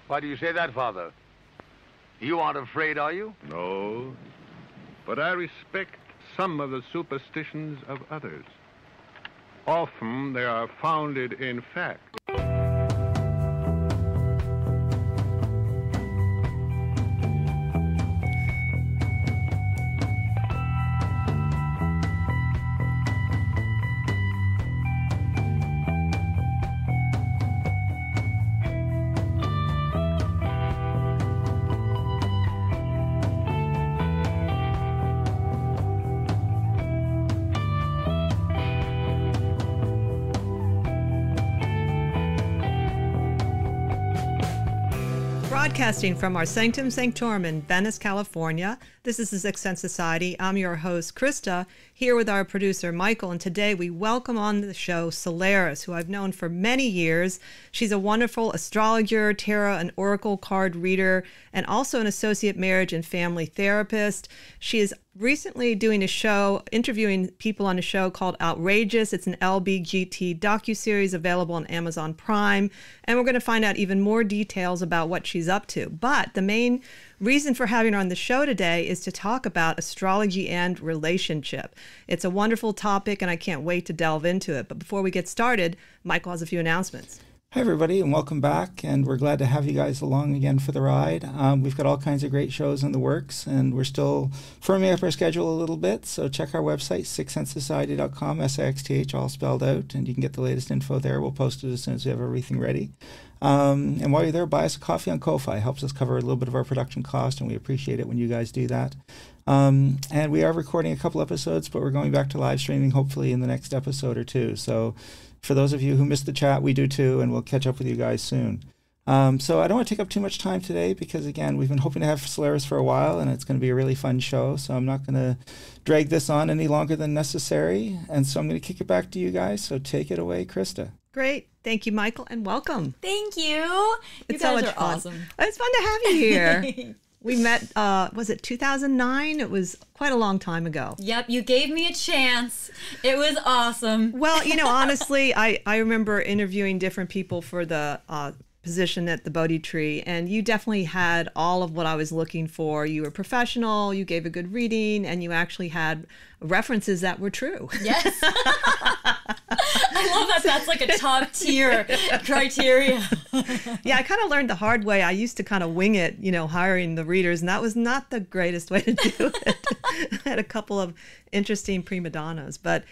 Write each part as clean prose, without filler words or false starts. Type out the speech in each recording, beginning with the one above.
Why do you say that, Father? You aren't afraid, are you? No, but I respect some of the superstitions of others. Often they are founded in fact. Broadcasting from our Sanctum Sanctorum in Venice, California. This is the Sixth Sense Society. I'm your host, Krista, here with our producer, Michael. And today we welcome on the show Solaris, who I've known for many years. She's a wonderful astrologer, tarot and oracle card reader, and also an associate marriage and family therapist. She is recently doing a show, interviewing people on a show called Outrageous. It's an LBGT docuseries available on Amazon Prime. And we're going to find out even more details about what she's up to. But the main reason for having her on the show today is to talk about astrology and relationship. It's a wonderful topic, and I can't wait to delve into it. But before we get started, Michael has a few announcements. Hi, everybody, and welcome back. And we're glad to have you guys along again for the ride. We've got all kinds of great shows in the works, and we're still firming up our schedule a little bit. So check our website, sixthsensesociety.com, SIXTH, all spelled out, and you can get the latest info there. We'll post it as soon as we have everything ready. And while you're there, buy us a coffee on Ko-Fi. It helps us cover a little bit of our production cost, and we appreciate it when you guys do that. And we are recording a couple episodes, but we're going back to live streaming hopefully in the next episode or two. So for those of you who missed the chat, we do too, and we'll catch up with you guys soon. So I don't want to take up too much time today because, again, we've been hoping to have Solaris for a while, and it's going to be a really fun show. So I'm not going to drag this on any longer than necessary. And so I'm going to kick it back to you guys. So take it away, Krista. Great. Thank you, Michael, and welcome. Thank you. It's you guys so much are fun. awesome. It's fun to have you here. We met, was it 2009? It was quite a long time ago. Yep, you gave me a chance. It was awesome. Well, you know, honestly, I remember interviewing different people for the position at the Bodhi Tree, and you definitely had all of what I was looking for. You were professional, you gave a good reading, and you actually had references that were true. Yes. I love that. That's like a top tier criteria. Yeah, I kind of learned the hard way. I used to kind of wing it, you know, hiring the readers, and that was not the greatest way to do it. I had a couple of interesting prima donnas, but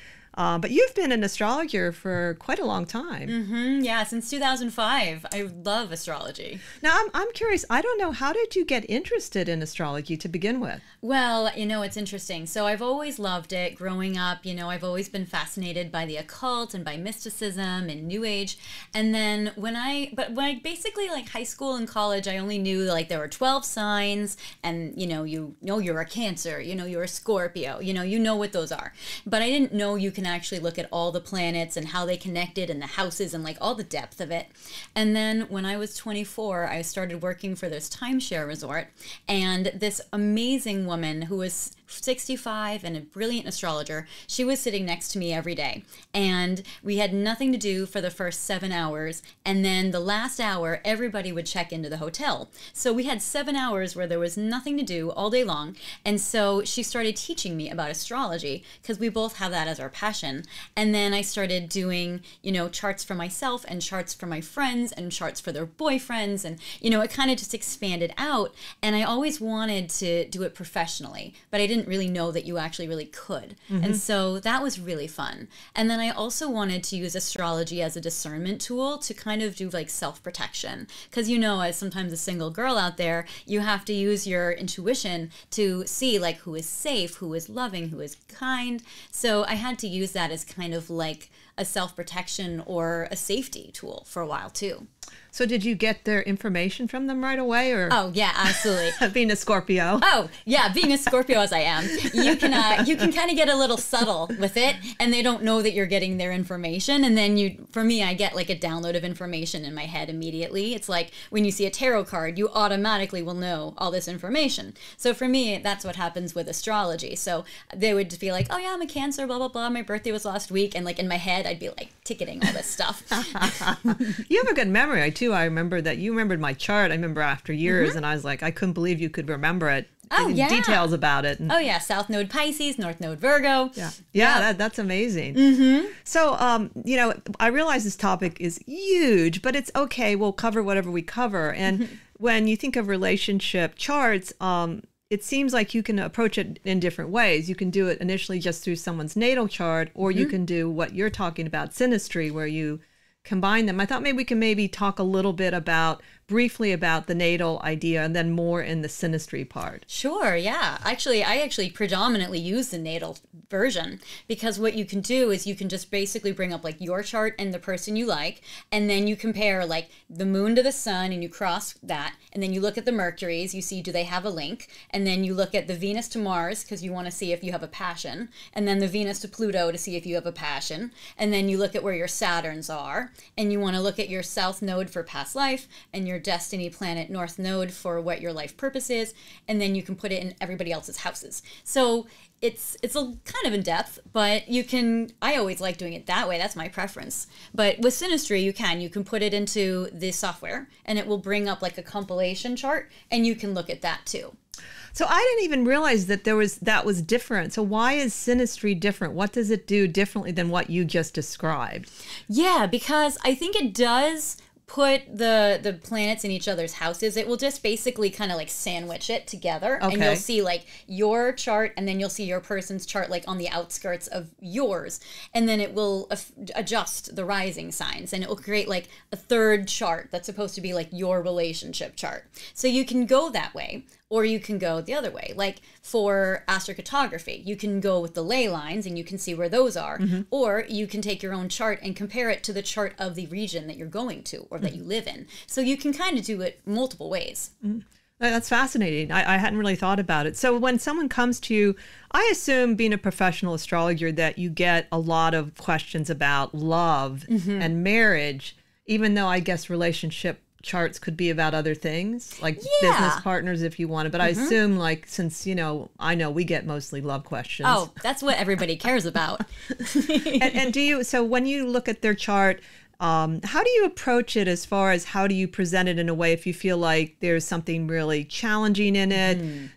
you've been an astrologer for quite a long time. Mm-hmm. Yeah, since 2005. I love astrology. Now, I'm curious. I don't know. How did you get interested in astrology to begin with? Well, you know, it's interesting. So I've always loved it growing up. You know, I've always been fascinated by the occult and by mysticism and New Age. And then when I basically like high school and college, I only knew like there were 12 signs and, you know you're a Cancer, you know, you're a Scorpio, you know what those are. But I didn't know you can actually look at all the planets and how they connected and the houses and like all the depth of it. And then when I was 24, I started working for this timeshare resort, and this amazing woman who was 65 and a brilliant astrologer, she was sitting next to me every day, and we had nothing to do for the first 7 hours, and then the last hour everybody would check into the hotel. So we had 7 hours where there was nothing to do all day long, and so she started teaching me about astrology because we both have that as our passion. And then I started doing, you know, charts for myself and charts for my friends and charts for their boyfriends, and you know, it kind of just expanded out. And I always wanted to do it professionally, but I didn't really know that you actually really could. Mm-hmm. And so that was really fun. And then I also wanted to use astrology as a discernment tool to kind of do like self-protection. Because, you know, as sometimes a single girl out there, you have to use your intuition to see like who is safe, who is loving, who is kind. So I had to use that as kind of like a self-protection or a safety tool for a while too. So did you get their information from them right away, or? Oh yeah, absolutely. Being a Scorpio. Oh yeah, being a Scorpio as I am, you can kind of get a little subtle with it, and they don't know that you're getting their information. And then for me, I get like a download of information in my head immediately. It's like when you see a tarot card, you automatically will know all this information. So for me, that's what happens with astrology. So they would be like, oh yeah, I'm a Cancer, blah blah blah. My birthday was last week, and like in my head, bed, I'd be like ticketing all this stuff. You have a good memory too. I remember that you remembered my chart. I remember after years, and I was like, I couldn't believe you could remember it. Oh, yeah. Details about it. Oh, yeah. South Node Pisces, North Node Virgo. Yeah. That's amazing. So, I realize this topic is huge, but it's okay. We'll cover whatever we cover. And when you think of relationship charts, it seems like you can approach it in different ways. You can do it initially just through someone's natal chart, or you can do what you're talking about, synastry, where you combine them. I thought maybe we can talk a little bit briefly about the natal idea and then more in the synastry part. Sure, yeah. I actually predominantly use the natal version, because what you can do is you can just basically bring up like your chart and the person you like, and then you compare like the moon to the sun and you cross that, and then you look at the Mercuries, you see do they have a link, and then you look at the Venus to Mars because you want to see if you have a passion, and then the Venus to Pluto to see if you have a passion, and then you look at where your Saturns are, and you want to look at your South Node for past life and your destiny planet North Node for what your life purpose is, and then you can put it in everybody else's houses. So it's a kind of in depth, but I always like doing it that way. That's my preference. But with synastry, you can put it into the software and it will bring up like a compilation chart, and you can look at that too. So I didn't even realize that that was different. So why is synastry different? What does it do differently than what you just described? Yeah, because I think it does put the planets in each other's houses. It will just basically kind of like sandwich it together. Okay. And you'll see like your chart, and then you'll see your person's chart like on the outskirts of yours. And then it will adjust the rising signs, and it will create like a third chart that's supposed to be like your relationship chart. So you can go that way, or you can go the other way. Like for astrocartography, you can go with the ley lines and you can see where those are. Or you can take your own chart and compare it to the chart of the region that you're going to or that you live in. So you can kind of do it multiple ways. That's fascinating. I hadn't really thought about it. So when someone comes to you, I assume, being a professional astrologer, that you get a lot of questions about love and marriage, even though I guess relationship charts could be about other things, like business partners if you wanted. But I assume, like, since, I know we get mostly love questions. Oh, that's what everybody cares about. and so when you look at their chart, how do you approach it as far as how do you present it in a way if you feel like there's something really challenging in it?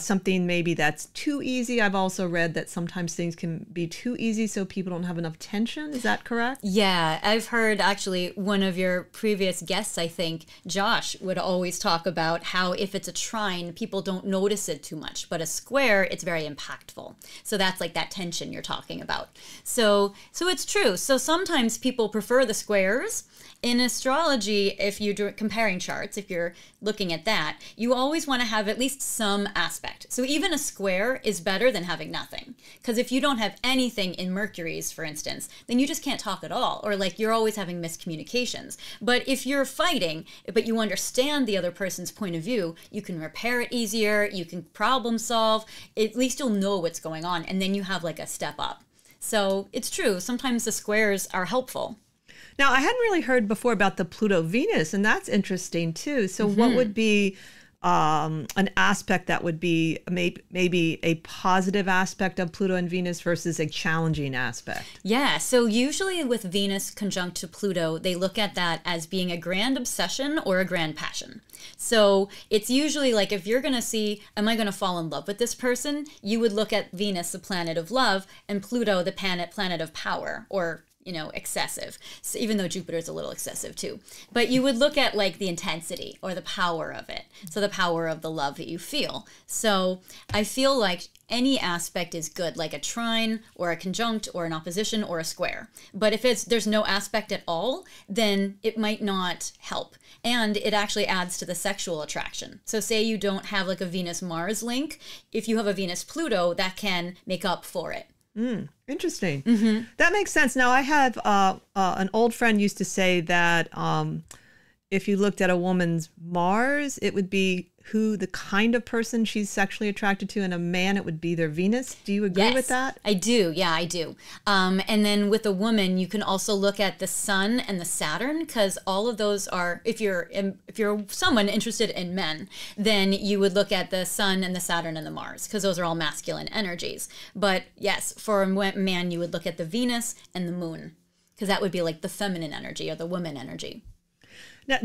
Something maybe that's too easy. I've also read that sometimes things can be too easy so people don't have enough tension. Is that correct? Yeah, I've heard actually one of your previous guests, I think, Josh, would always talk about how if it's a trine, people don't notice it too much, but a square, it's very impactful. So that's like that tension you're talking about. So it's true. So sometimes people prefer the squares. In astrology, if you're comparing charts, if you're looking at that, you always want to have at least some aspect. So even a square is better than having nothing. Because if you don't have anything in Mercury's, for instance, then you just can't talk at all. Or like you're always having miscommunications. But if you're fighting, but you understand the other person's point of view, you can repair it easier, you can problem solve, at least you'll know what's going on. And then you have like a step up. So it's true. Sometimes the squares are helpful. Now, I hadn't really heard before about the Pluto-Venus, and that's interesting too. So what would be an aspect that would be maybe a positive aspect of Pluto and Venus versus a challenging aspect? Yeah, so usually with Venus conjunct to Pluto, they look at that as being a grand obsession or a grand passion. So it's usually like if you're going to see, am I going to fall in love with this person? You would look at Venus, the planet of love, and Pluto, the planet of power, or excessive, so even though Jupiter's a little excessive too. But you would look at like the intensity or the power of it. So the power of the love that you feel. So I feel like any aspect is good, like a trine or a conjunct or an opposition or a square. But if there's no aspect at all, then it might not help. And it actually adds to the sexual attraction. So say you don't have like a Venus-Mars link, if you have a Venus-Pluto, that can make up for it. Interesting. That makes sense. Now, I have an old friend used to say that if you looked at a woman's Mars, it would be who the kind of person she's sexually attracted to. In a man, it would be their Venus. Do you agree with that? I do. Yeah, I do. And then with a woman, you can also look at the Sun and the Saturn, because all of those are, if you're someone interested in men, then you would look at the Sun and the Saturn and the Mars, because those are all masculine energies. But yes, for a man, you would look at the Venus and the Moon, because that would be like the feminine energy or the woman energy.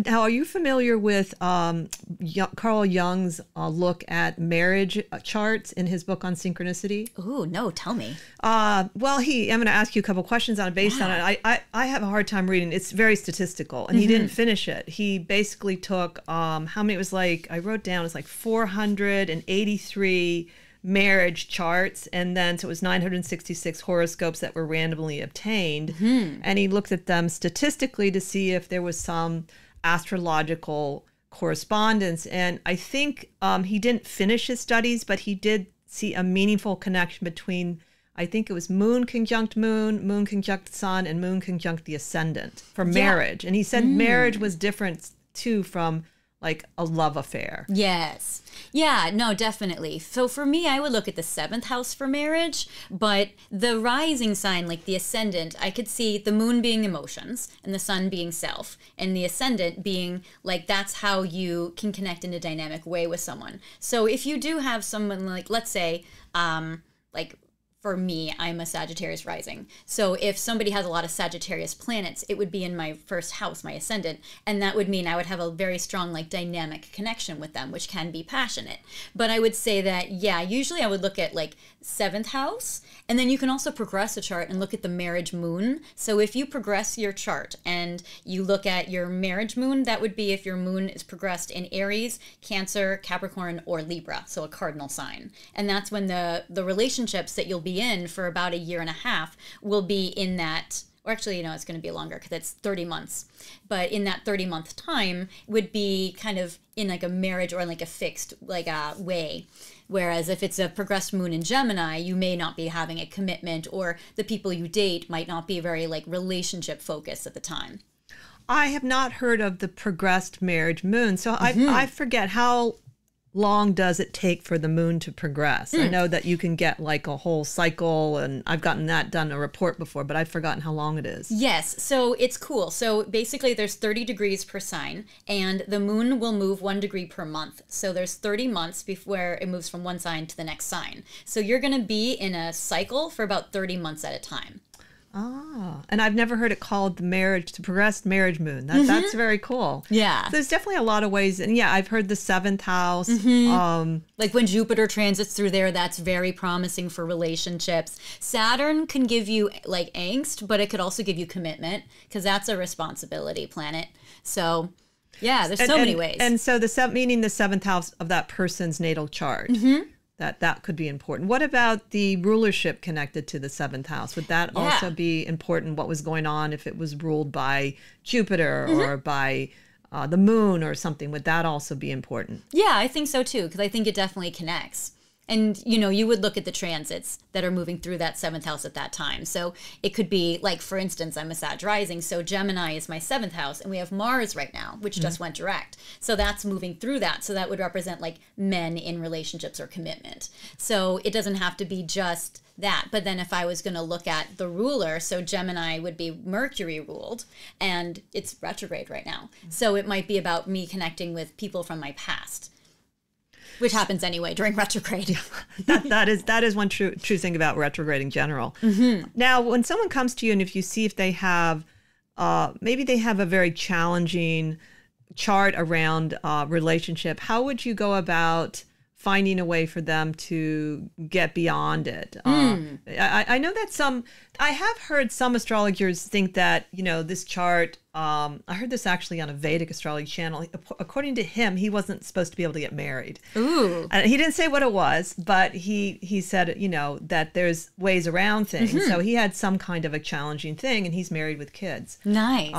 Now, are you familiar with Carl Jung's look at marriage charts in his book on synchronicity? Ooh, no, tell me. Well, I'm going to ask you a couple questions on it based on it. I have a hard time reading. It's very statistical, and he didn't finish it. He basically took how many? It was like, I wrote down, it's like 483 marriage charts, and then so it was 966 horoscopes that were randomly obtained, and he looked at them statistically to see if there was some astrological correspondence. And I think he didn't finish his studies, but he did see a meaningful connection between, I think it was moon conjunct moon, moon conjunct sun, and moon conjunct the ascendant for marriage. And he said marriage was different too from like a love affair. Yes. Yeah, no, definitely. So for me, I would look at the 7th house for marriage, but the rising sign, like the ascendant, I could see the moon being emotions and the sun being self, and the ascendant being like, that's how you can connect in a dynamic way with someone. So if you do have someone like, let's say, like, for me, I'm a Sagittarius rising. So if somebody has a lot of Sagittarius planets, it would be in my first house, my ascendant. And that would mean I would have a very strong, like, dynamic connection with them, which can be passionate. But I would say that, yeah, usually I would look at, like, 7th house. And then you can also progress a chart and look at the marriage moon. So if you progress your chart and you look at your marriage moon, that would be if your moon is progressed in Aries, Cancer, Capricorn, or Libra. So a cardinal sign. And that's when the relationships that you'll be in for about a year and a half will be in that, or actually, you know, it's going to be longer because it's 30 months. But in that 30-month time would be kind of in like a marriage or like a fixed like a way. Whereas if it's a progressed moon in Gemini, you may not be having a commitment, or the people you date might not be very like relationship focused at the time. I have not heard of the progressed marriage moon. So I forget, how long does it take for the moon to progress? I know that you can get like a whole cycle, and I've gotten that done, a report before, but I've forgotten how long it is. Yes, so it's cool. So basically there's 30 degrees per sign, and the moon will move 1 degree per month. So there's 30 months before it moves from one sign to the next sign. So you're going to be in a cycle for about 30 months at a time. Ah, and I've never heard it called the progressed marriage moon. That's very cool. Yeah. So there's definitely a lot of ways. And yeah, I've heard the 7th house. Like when Jupiter transits through there, that's very promising for relationships. Saturn can give you like angst, but it could also give you commitment, because that's a responsibility planet. So yeah, there's so many ways. And so meaning the 7th house of that person's natal chart. That could be important. What about the rulership connected to the 7th house? Would that also be important? What was going on if it was ruled by Jupiter or by the moon or something? Would that also be important? Yeah, I think so too, because I think it definitely connects. And, you know, you would look at the transits that are moving through that 7th house at that time. So it could be like, for instance, I'm a Sag rising, so Gemini is my 7th house, and we have Mars right now, which just went direct. So that's moving through that. So that would represent like men in relationships or commitment. So it doesn't have to be just that. But then if I was going to look at the ruler, so Gemini would be Mercury ruled, and it's retrograde right now. So it might be about me connecting with people from my past, which happens anyway during retrograde. that is one true thing about retrograde in general. Now, when someone comes to you, and if you see if they have, maybe they have a very challenging chart around relationship, how would you go about finding a way for them to get beyond it? I know that I have heard some astrologers think that, you know, this chart, I heard this actually on a Vedic astrology channel. According to him, he wasn't supposed to be able to get married. Ooh. And he didn't say what it was, but he said, you know, that there's ways around things. So he had some kind of a challenging thing, and he's married with kids. Nice.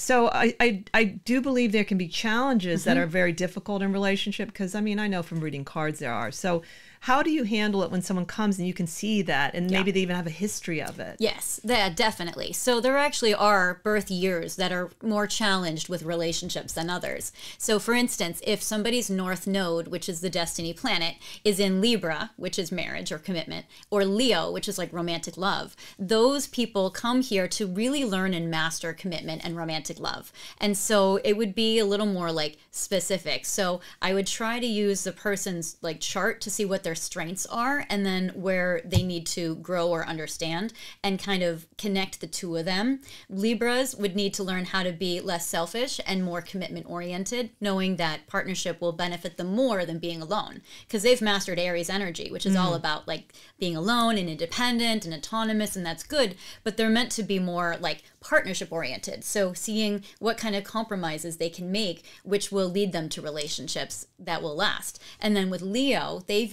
So I do believe there can be challenges that are very difficult in relationship, because, I mean, I know from reading cards there are. So how do you handle it when someone comes and you can see that, and maybe they even have a history of it? Yes, definitely. So there actually are birth years that are more challenged with relationships than others. So for instance, if somebody's north node, which is the destiny planet, is in Libra, which is marriage or commitment, or Leo, which is like romantic love, those people come here to really learn and master commitment and romantic love. And so it would be a little more like specific. So I would try to use the person's like chart to see what their strengths are, and then where they need to grow or understand, and kind of connect the two of them. Libras would need to learn how to be less selfish and more commitment oriented, knowing that partnership will benefit them more than being alone, because they've mastered Aries energy, which is all about like being alone and independent and autonomous, and that's good, but they're meant to be more like partnership oriented. So seeing what kind of compromises they can make, which will lead them to relationships that will last. And then with Leo, they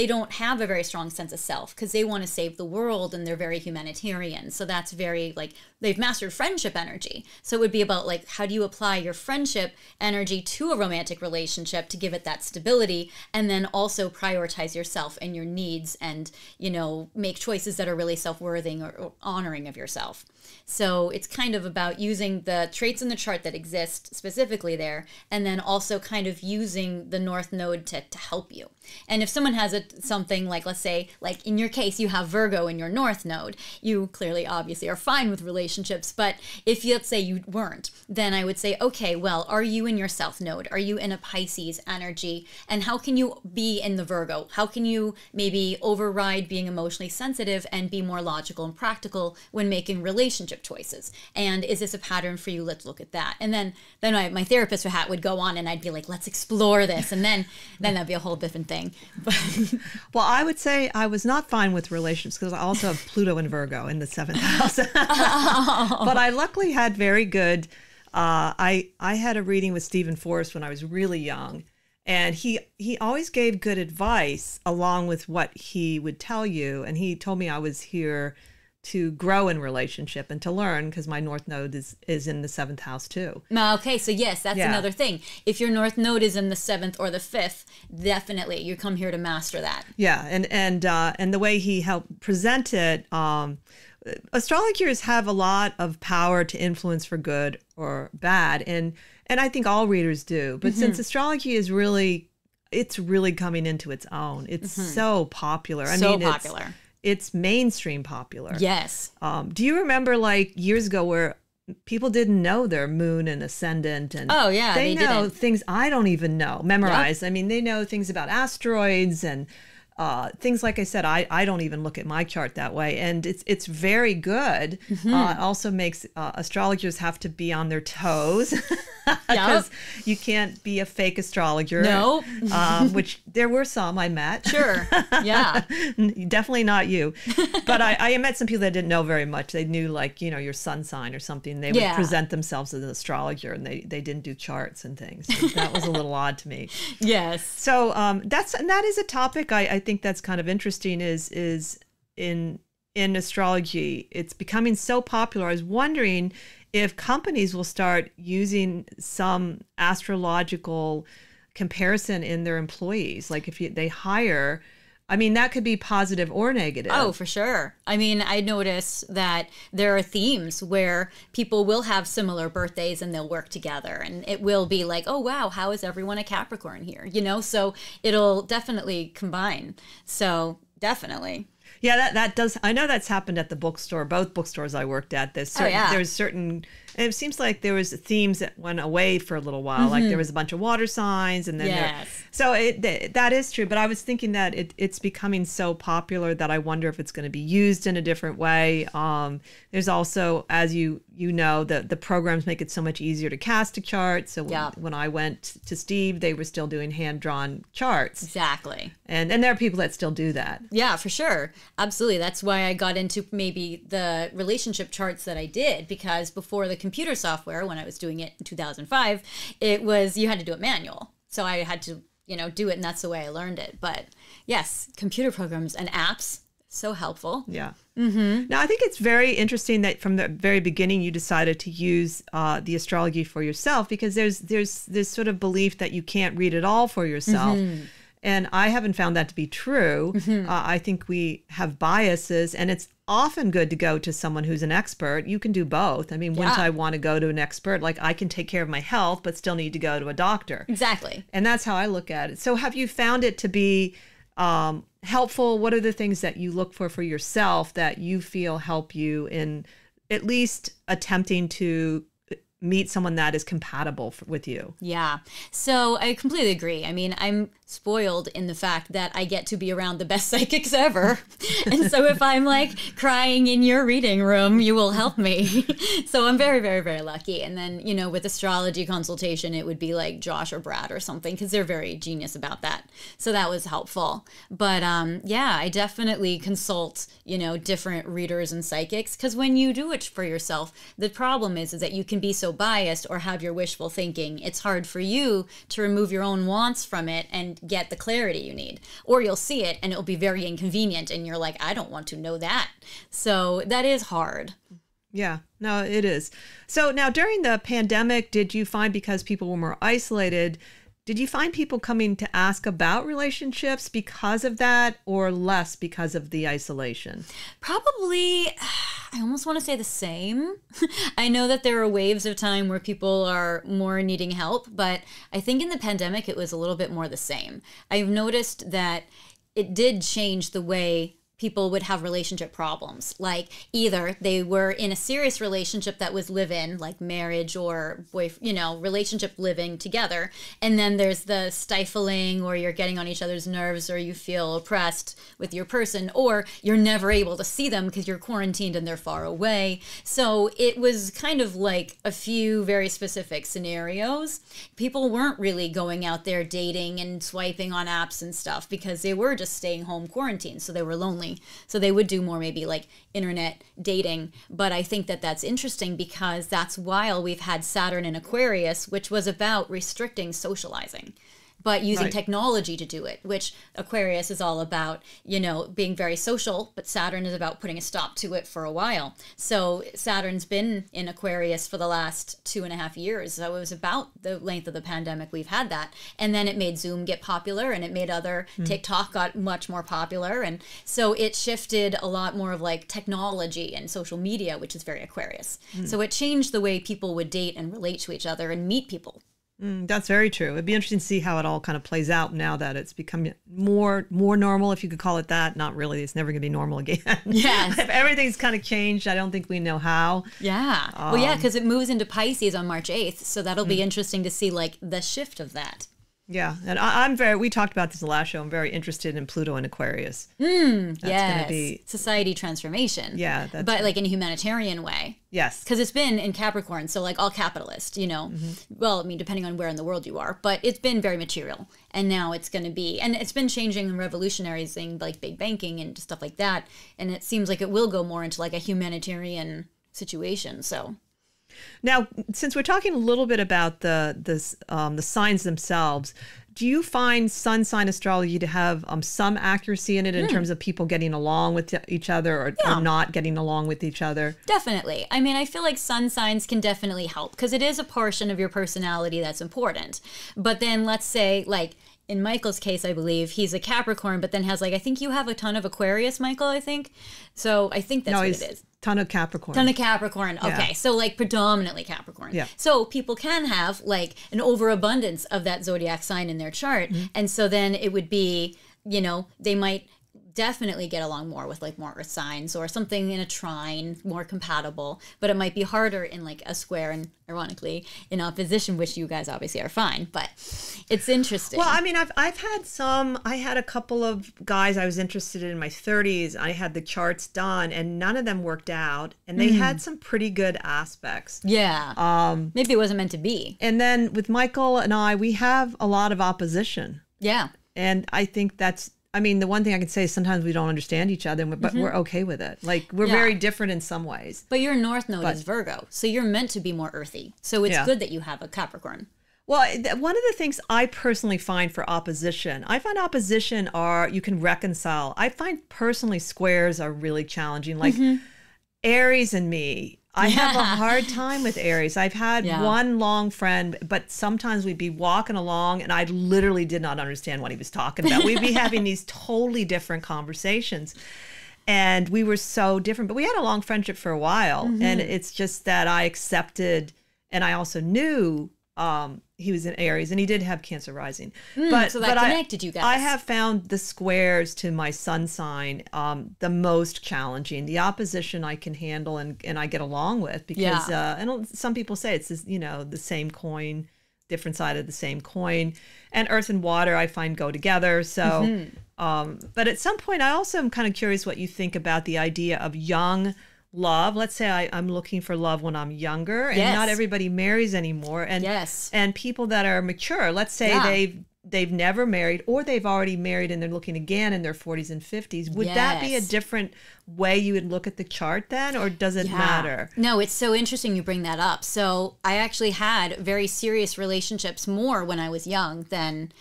don't have a very strong sense of self, because they want to save the world and they're very humanitarian. So that's very like, they've mastered friendship energy. So it would be about like, how do you apply your friendship energy to a romantic relationship to give it that stability, and then also prioritize yourself and your needs, and, you know, make choices that are really self-worthing or honoring of yourself. So it's kind of about using the traits in the chart that exist specifically there, and then also kind of using the North Node to help you. And if someone has something like, let's say, like in your case, you have Virgo in your North Node, you clearly obviously are fine with relationships. But if you, let's say you weren't, then I would say, okay, well, are you in your South Node? Are you in a Pisces energy? And how can you be in the Virgo? How can you maybe override being emotionally sensitive and be more logical and practical when making relationship choices? And is this a pattern for you? Let's look at that. And then my therapist hat would go on, and I'd be like, let's explore this. And then that'd be a whole different thing. Well, I would say I was not fine with relationships because I also have Pluto and Virgo in the 7th house. But I luckily had very good, I had a reading with Stephen Forrest when I was really young. And he always gave good advice along with what he would tell you. And he told me I was here to grow in relationship and to learn, because my North Node is in the 7th house too. Okay, so yes, that's another thing. If your North Node is in the 7th or the 5th, definitely you come here to master that. Yeah, and the way he helped present it, astrologers have a lot of power to influence for good or bad, and I think all readers do. But since astrology is really coming into its own, it's so popular. I mean, popular. It's mainstream popular. Yes. Do you remember like years ago where people didn't know their moon and ascendant? And they know didn't. Things I don't even know, memorize. Yep. I mean, they know things about asteroids and things like I said, I don't even look at my chart that way. And it's very good. It also makes astrologers have to be on their toes because you can't be a fake astrologer. No. Which there were some I met. Sure. Yeah. Definitely not you. But I met some people that didn't know very much. They knew like, you know, your sun sign or something. They would present themselves as an astrologer, and they didn't do charts and things. So that was a little odd to me. Yes. So that is a topic I think that's kind of interesting is in astrology. It's becoming so popular. I was wondering if companies will start using some astrological comparison in their employees. Like if they hire, I mean, that could be positive or negative. Oh, for sure. I mean, I notice that there are themes where people will have similar birthdays and they'll work together, and it will be like, oh, wow, how is everyone a Capricorn here? You know, so it'll definitely combine. So definitely. Yeah, that does. I know that's happened at the bookstore, both bookstores I worked at. There's certain, and it seems like there was themes that went away for a little while. Like there was a bunch of water signs, and then so that is true. But I was thinking that it's becoming so popular that I wonder if it's going to be used in a different way. There's also, as you know, the programs make it so much easier to cast a chart. So when I went to Steve, they were still doing hand-drawn charts. Exactly. And there are people that still do that. Yeah, for sure. Absolutely. That's why I got into maybe the relationship charts that I did, because before the computer software, when I was doing it in 2005, it was, you had to do it manual. So I had to, do it, and that's the way I learned it. But yes, computer programs and apps, so helpful. Yeah. Now, I think it's very interesting that from the very beginning you decided to use the astrology for yourself, because there's this sort of belief that you can't read it all for yourself. And I haven't found that to be true. I think we have biases, and it's often good to go to someone who's an expert. You can do both. I mean, wouldn't I want to go to an expert? Like, I can take care of my health, but still need to go to a doctor. Exactly. And that's how I look at it. So have you found it to be helpful? What are the things that you look for yourself that you feel help you in at least attempting to meet someone that is compatible with you? Yeah. So I completely agree. I mean, I'm spoiled in the fact that I get to be around the best psychics ever. And so if I'm like crying in your reading room, you will help me. So I'm very, very, very lucky. And then, you know, with astrology consultation, it would be like Josh or Brad or something, because they're very genius about that. So that was helpful. But yeah, I definitely consult, you know, different readers and psychics, because when you do it for yourself, the problem is that you can be so biased or have your wishful thinking. It's hard for you to remove your own wants from it and get the clarity you need. Or you'll see it and it'll be very inconvenient and you're like, I don't want to know that. So that is hard. Yeah, no, it is. So now during the pandemic, did you find, because people were more isolated, did you find people coming to ask about relationships because of that, or less because of the isolation? Probably, I almost want to say the same. I know that there are waves of time where people are more needing help, but I think in the pandemic it was a little bit more the same. I've noticed that it did change the way people would have relationship problems. Like, either they were in a serious relationship that was live-in, like marriage or relationship living together, and then there's the stifling, or you're getting on each other's nerves, or you feel oppressed with your person, or you're never able to see them because you're quarantined and they're far away. So it was kind of like a few very specific scenarios. People weren't really going out there dating and swiping on apps and stuff because they were just staying home quarantined, so they were lonely. So they would do more maybe like internet dating. But I think that that's interesting because that's while we've had Saturn in Aquarius, which was about restricting socializing, but using technology to do it, which Aquarius is all about, you know, being very social, but Saturn is about putting a stop to it for a while. So Saturn's been in Aquarius for the last 2.5 years. So it was about the length of the pandemic we've had that. And then it made Zoom get popular, and it made TikTok got much more popular. And so it shifted a lot more of like technology and social media, which is very Aquarius. So it changed the way people would date and relate to each other and meet people. That's very true. It'd be interesting to see how it all kind of plays out now that it's become more normal, if you could call it that. Not really. It's never going to be normal again. Yes. If everything's kind of changed, I don't think we know how. Yeah. Well, yeah, because it moves into Pisces on March 8th. So that'll be interesting to see like the shift of that. Yeah. And we talked about this in the last show. I'm very interested in Pluto and Aquarius. That's going to be society transformation. Yeah. But like in a humanitarian way. Yes. Because it's been in Capricorn, so like all capitalist, you know. Well, I mean, depending on where in the world you are, but it's been very material. And now it's going to be, and it's been changing and revolutionizing like big banking and stuff like that. And it seems like it will go more into like a humanitarian situation. So. Now, since we're talking a little bit about the signs themselves, do you find sun sign astrology to have some accuracy in it in terms of people getting along with each other or not getting along with each other? Definitely. I mean, I feel like sun signs can definitely help because it is a portion of your personality that's important. But then let's say, like, in Michael's case, I believe he's a Capricorn, but then has like, I think you have a ton of Aquarius, Michael, I think. So I think that's what it is. Ton of Capricorn. Ton of Capricorn. Okay. So like predominantly Capricorn. Yeah. So people can have like an overabundance of that zodiac sign in their chart. And so then it would be, you know, they might definitely get along more with like more earth signs or something in a trine, more compatible, but it might be harder in like a square and ironically in opposition, which you guys obviously are fine, but it's interesting. Well, I mean, I had a couple of guys I was interested in my 30s. I had the charts done and none of them worked out and they had some pretty good aspects. Yeah. Maybe it wasn't meant to be. And then with Michael and I, we have a lot of opposition. Yeah. And I think that's, I mean, the one thing I can say is sometimes we don't understand each other, but we're okay with it. Like, we're very different in some ways. But your north node is Virgo, so you're meant to be more earthy. So it's good that you have a Capricorn. Well, one of the things I personally find for opposition, I find opposition you can reconcile. I find personally squares are really challenging. Like Aries and me, I have a hard time with Aries. I've had Yeah. one long friend, but sometimes we'd be walking along and I literally did not understand what he was talking about. We'd be having these totally different conversations. And we were so different, but we had a long friendship for a while. And it's just that I accepted, and I also knew he was in Aries, and he did have Cancer rising. So that connected you guys. I have found the squares to my sun sign the most challenging. The opposition I can handle and I get along with because and some people say it's this, the same coin, different side of the same coin. And earth and water I find go together. So, but at some point I also am kind of curious what you think about the idea of young love. Let's say I'm looking for love when I'm younger, and not everybody marries anymore. And and people that are mature, let's say they've never married, or they've already married and they're looking again in their 40s and 50s. Would that be a different way you would look at the chart then, or does it matter? No, it's so interesting you bring that up. So I actually had very serious relationships more when I was young than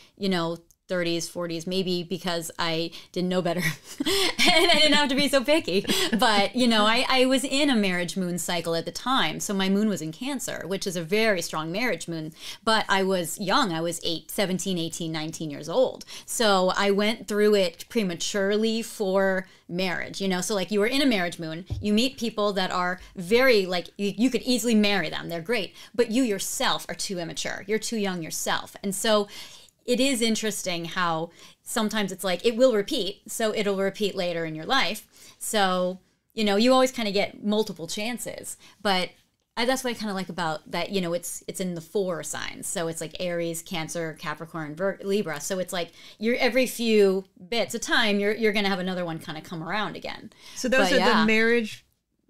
30s, 40s, maybe because I didn't know better and I didn't have to be so picky. But, I was in a marriage moon cycle at the time. So my moon was in Cancer, which is a very strong marriage moon. But I was young. I was 17, 18, 19 years old. So I went through it prematurely for marriage, So like you were in a marriage moon, you meet people that are very like, you could easily marry them. They're great. But you yourself are too immature. You're too young yourself. And so it is interesting how sometimes it's like it will repeat, so it'll repeat later in your life. So, you always kind of get multiple chances. But that's what I kind of like about that, it's in the 4 signs. So it's like Aries, Cancer, Capricorn, Libra. So it's like you're every few bits of time, you're going to have another one kind of come around again. So those are the marriage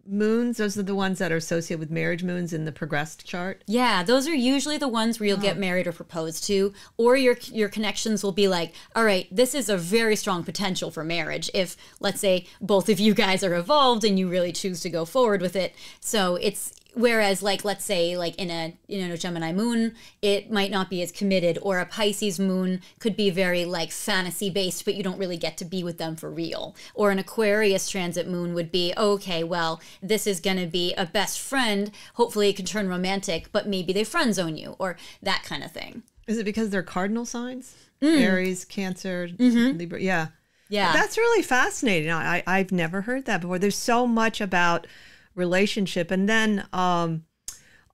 moons, those are the ones that are associated with marriage moons in the progressed chart? Yeah, those are usually the ones where you'll get married or proposed to, or your connections will be like, all right, this is a very strong potential for marriage if, let's say, both of you guys are evolved and you really choose to go forward with it. So it's whereas, like, let's say, like in a Gemini moon, it might not be as committed, or a Pisces moon could be very like fantasy based, but you don't really get to be with them for real. Or an Aquarius transit moon would be, okay, well, this is going to be a best friend. Hopefully it can turn romantic, but maybe they friend zone you, or that kind of thing. Is it because they're cardinal signs? Aries, Cancer, Libra. Yeah. That's really fascinating. I've never heard that before. There's so much about relationship. And then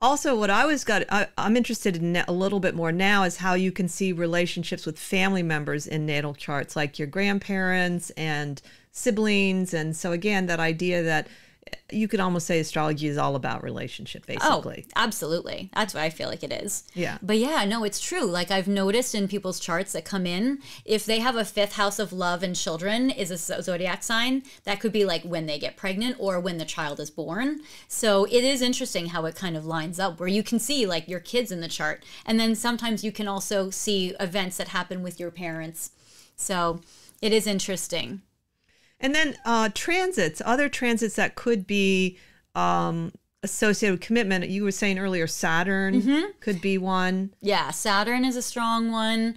also what I'm interested in a little bit more now is how you can see relationships with family members in natal charts, like your grandparents and siblings. And so again, that idea that you could almost say astrology is all about relationship, basically. Oh, absolutely. That's what I feel like it is. Yeah. But yeah, no, it's true. Like I've noticed in people's charts that come in, if they have a 5th house of love and children is a zodiac sign, that could be like when they get pregnant or when the child is born. So it is interesting how it kind of lines up where you can see like your kids in the chart. And then sometimes you can also see events that happen with your parents. So it is interesting. And then other transits that could be associated with commitment. You were saying earlier, Saturn could be one. Yeah, Saturn is a strong one.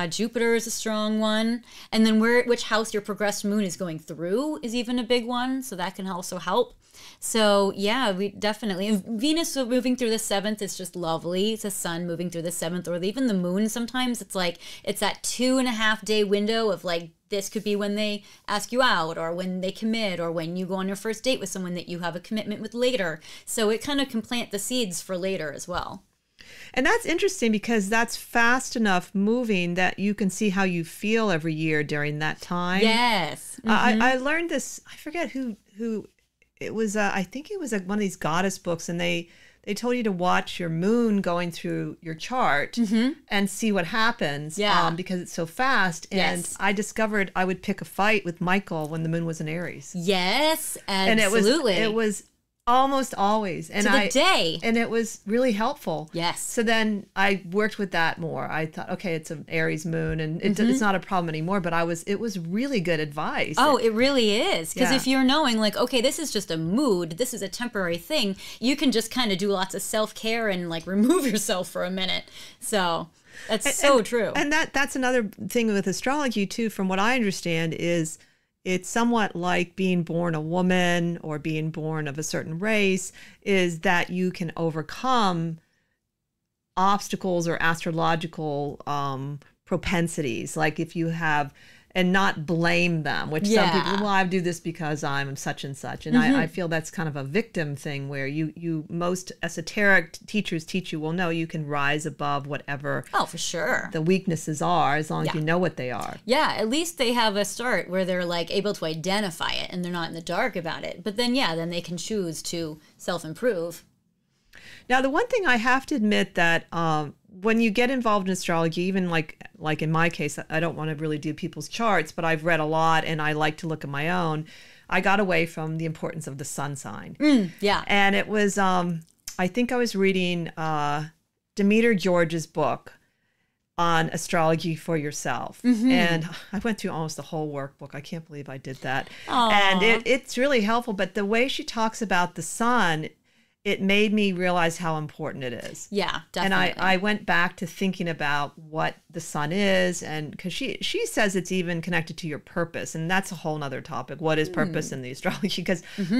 Jupiter is a strong one. And then which house your progressed moon is going through is even a big one. So that can also help. So yeah, we definitely, and Venus moving through the 7th is just lovely. It's a sun moving through the 7th, or even the moon. Sometimes it's like, it's that 2.5 day window of like, this could be when they ask you out, or when they commit, or when you go on your first date with someone that you have a commitment with later. So it kind of can plant the seeds for later as well. And that's interesting because that's fast enough moving that you can see how you feel every year during that time. Yes. I learned this, I forget who it was, I think it was one of these goddess books, and they told you to watch your moon going through your chart and see what happens because it's so fast. And I discovered I would pick a fight with Michael when the moon was in Aries. Yes, absolutely. And it was almost always. And to the day. And it was really helpful. Yes. So then I worked with that more. I thought, okay, it's an Aries moon and it's not a problem anymore, but it was really good advice. Oh, it really is. Because if you're knowing like, okay, this is just a mood, this is a temporary thing, you can just kind of do lots of self-care and like remove yourself for a minute. So that's so true. And that's another thing with astrology too, from what I understand, is it's somewhat like being born a woman or being born of a certain race, is that you can overcome obstacles or astrological propensities. Like if you have, and not blame them, which some people, well, I do this because I'm such and such. And I feel that's kind of a victim thing where most esoteric teachers teach you, well, no, you can rise above whatever for sure the weaknesses are, as long as you know what they are. Yeah, at least they have a start where they're like able to identify it and they're not in the dark about it. But then, then they can choose to self-improve. Now, the one thing I have to admit that when you get involved in astrology, even like in my case, I don't want to really do people's charts, but I've read a lot and I like to look at my own. I got away from the importance of the sun sign. And it was, I think I was reading Demeter George's book on astrology for yourself. And I went through almost the whole workbook. I can't believe I did that. And it's really helpful. But the way she talks about the sun, it made me realize how important it is. Yeah, definitely. And I went back to thinking about what the sun is, and because she says it's even connected to your purpose, and that's a whole nother topic. What is purpose in the astrology?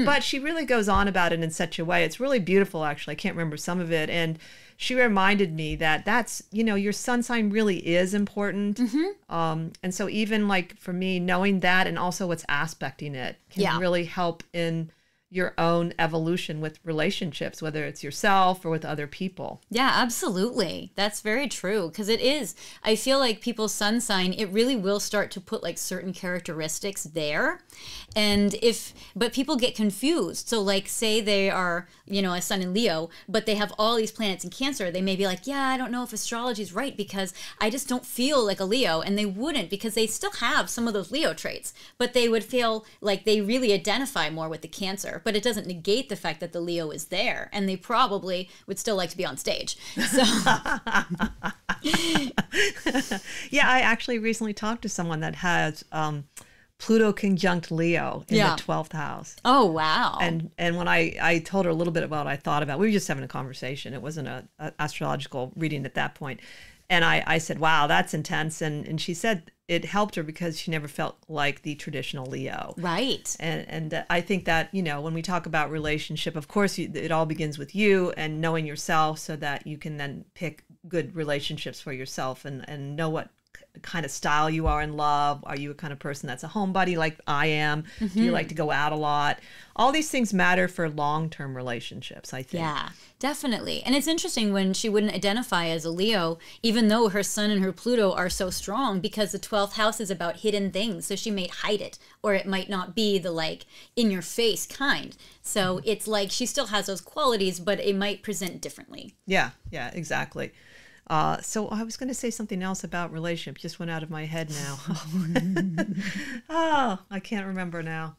But she really goes on about it in such a way. It's really beautiful, actually. I can't remember some of it. And she reminded me that that's, your sun sign really is important. And so even like for me, knowing that and also what's aspecting it can really help in your own evolution with relationships, whether it's yourself or with other people. Yeah, absolutely. That's very true. Because it is, I feel like people's sun sign, it really will start to put like certain characteristics there. But people get confused. So like say they are, a sun in Leo, but they have all these planets in Cancer. They may be like, I don't know if astrology is right because I just don't feel like a Leo. And they wouldn't, because they still have some of those Leo traits, but they would feel like they really identify more with the Cancer. But it doesn't negate the fact that the Leo is there, and they probably would still like to be on stage. So, I actually recently talked to someone that has Pluto conjunct Leo in the 12th house. Oh, wow. And when I told her a little bit about what I thought about, we were just having a conversation. It wasn't an astrological reading at that point. And I said, wow, that's intense. And she said it helped her because she never felt like the traditional Leo. Right. And I think that, when we talk about relationship, of course, it all begins with you and knowing yourself so that you can then pick good relationships for yourself and know what kind of style you are in love. Are you a kind of person that's a homebody like I am? Do you like to go out a lot? All these things matter for long-term relationships, I think. Yeah, definitely. And it's interesting when she wouldn't identify as a Leo, even though her sun and her Pluto are so strong, because the 12th house is about hidden things. So she might hide it, or it might not be the like in your face kind. So it's like she still has those qualities, but it might present differently. Yeah, exactly. So I was going to say something else about relationships. Just went out of my head now. I can't remember now.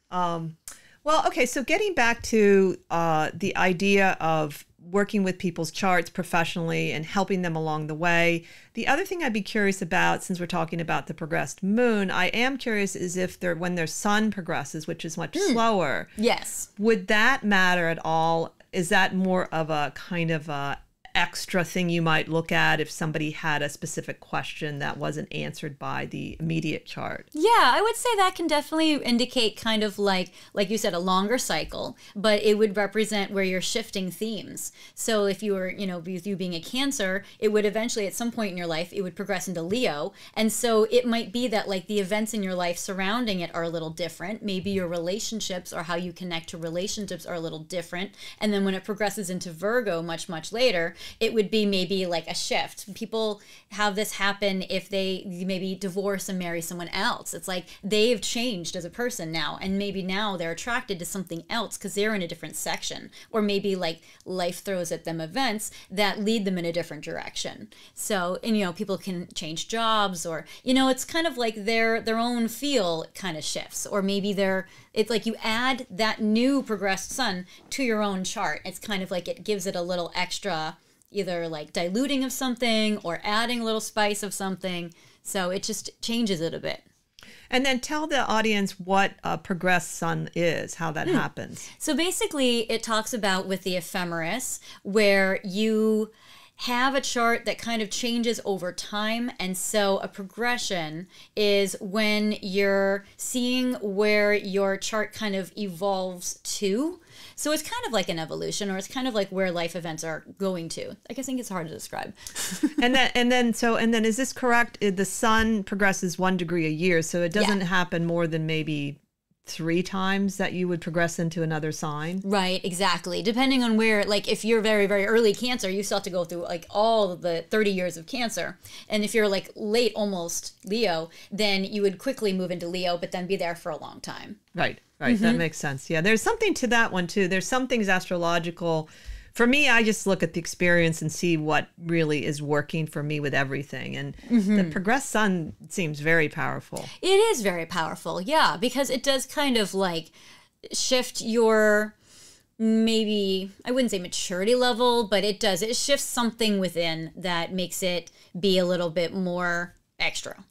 Well, okay. So getting back to the idea of working with people's charts professionally and helping them along the way. The other thing I'd be curious about, since we're talking about the progressed moon, I am curious is if when their sun progresses, which is much slower. Yes. Would that matter at all? Is that more of a kind of a extra thing you might look at if somebody had a specific question that wasn't answered by the immediate chart? Yeah, I would say that can definitely indicate kind of like you said, a longer cycle, but it would represent where you're shifting themes. So if you were, with you being a Cancer, it would eventually at some point in your life, it would progress into Leo. And so it might be that like the events in your life surrounding it are a little different. Maybe your relationships or how you connect to relationships are a little different. And then when it progresses into Virgo much, much later, it would be maybe like a shift. People have this happen if they maybe divorce and marry someone else. It's like they've changed as a person now, and maybe now they're attracted to something else because they're in a different section. Or maybe like life throws at them events that lead them in a different direction. So, and people can change jobs, or, it's kind of like their own feel kind of shifts. Or maybe it's like you add that new progressed sun to your own chart. It's kind of like it gives it a little extra, either like diluting of something or adding a little spice of something. So it just changes it a bit. And then tell the audience what a progressed sun is, how that happens. So basically it talks about with the ephemeris where you have a chart that kind of changes over time. And so a progression is when you're seeing where your chart kind of evolves to. So it's kind of like an evolution, or it's kind of like where life events are going to. I guess I think it's hard to describe. And then is this correct? The sun progresses 1 degree a year, so it doesn't happen more than maybe 3 times that you would progress into another sign? Right, exactly. Depending on where, like if you're very, very early Cancer, you still have to go through like all of the 30 years of Cancer. And if you're like late almost Leo, then you would quickly move into Leo, but then be there for a long time. Right. That makes sense. Yeah, there's something to that one too. There's some things astrological. For me, I just look at the experience and see what really is working for me with everything. And the progressed sun seems very powerful. It is very powerful, yeah, because it does kind of like shift your, maybe, I wouldn't say maturity level, but it does. It shifts something within that makes it be a little bit more extra.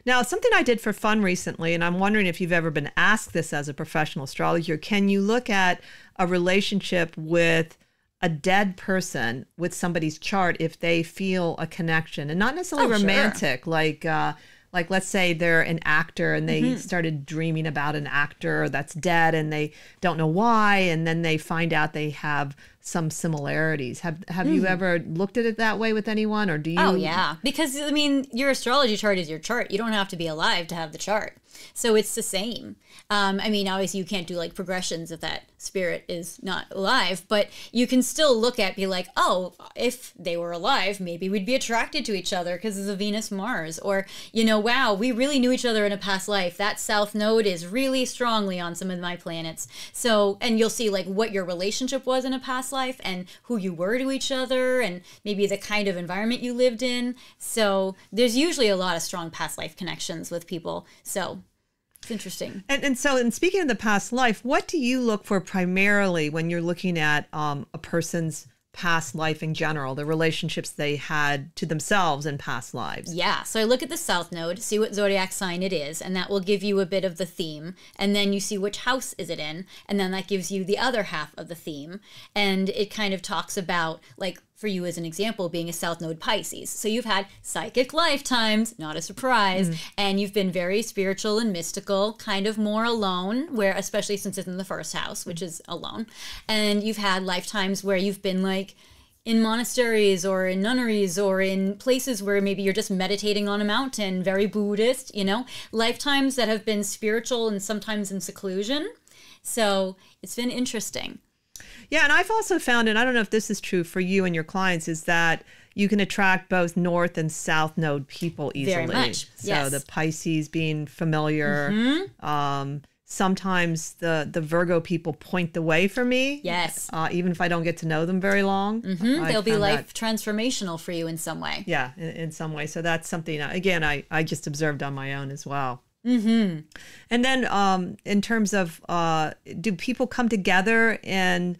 Now, something I did for fun recently, and I'm wondering if you've ever been asked this as a professional astrologer, can you look at a relationship with a dead person with somebody's chart if they feel a connection, and not necessarily romantic, sure. Like let's say they're an actor and they started dreaming about an actor that's dead and they don't know why, and then they find out they have some similarities. Have you ever looked at it that way with anyone, or do you? Oh yeah, because I mean, your astrology chart is your chart. You don't have to be alive to have the chart. So it's the same. I mean, obviously you can't do like progressions if that spirit is not alive, but you can still look at, be like, oh, if they were alive, maybe we'd be attracted to each other because of the Venus-Mars, or, you know, wow, we really knew each other in a past life. That South Node is really strongly on some of my planets. So, and you'll see like what your relationship was in a past life and who you were to each other and maybe the kind of environment you lived in. So there's usually a lot of strong past life connections with people. So it's interesting. And speaking of the past life, what do you look for primarily when you're looking at a person's past life in general, the relationships they had to themselves in past lives? Yeah, so I look at the South Node, see what zodiac sign it is, and that will give you a bit of the theme. And then you see which house is it in, and then that gives you the other half of the theme. And it kind of talks about, like, for you as an example, being a South Node Pisces. So you've had psychic lifetimes, not a surprise, and you've been very spiritual and mystical, kind of more alone, where especially since it's in the first house, which is alone. And you've had lifetimes where you've been like in monasteries or in nunneries or in places where maybe you're just meditating on a mountain, very Buddhist, you know, lifetimes that have been spiritual and sometimes in seclusion. So it's been interesting. Yeah, and I've also found, and I don't know if this is true for you and your clients, is that you can attract both North and South Node people easily. Very much, yes. So the Pisces being familiar. Sometimes the Virgo people point the way for me. Yes. Even if I don't get to know them very long. They'll be life transformational for you in some way. Yeah, in some way. So that's something, again, I just observed on my own as well. And then in terms of, do people come together and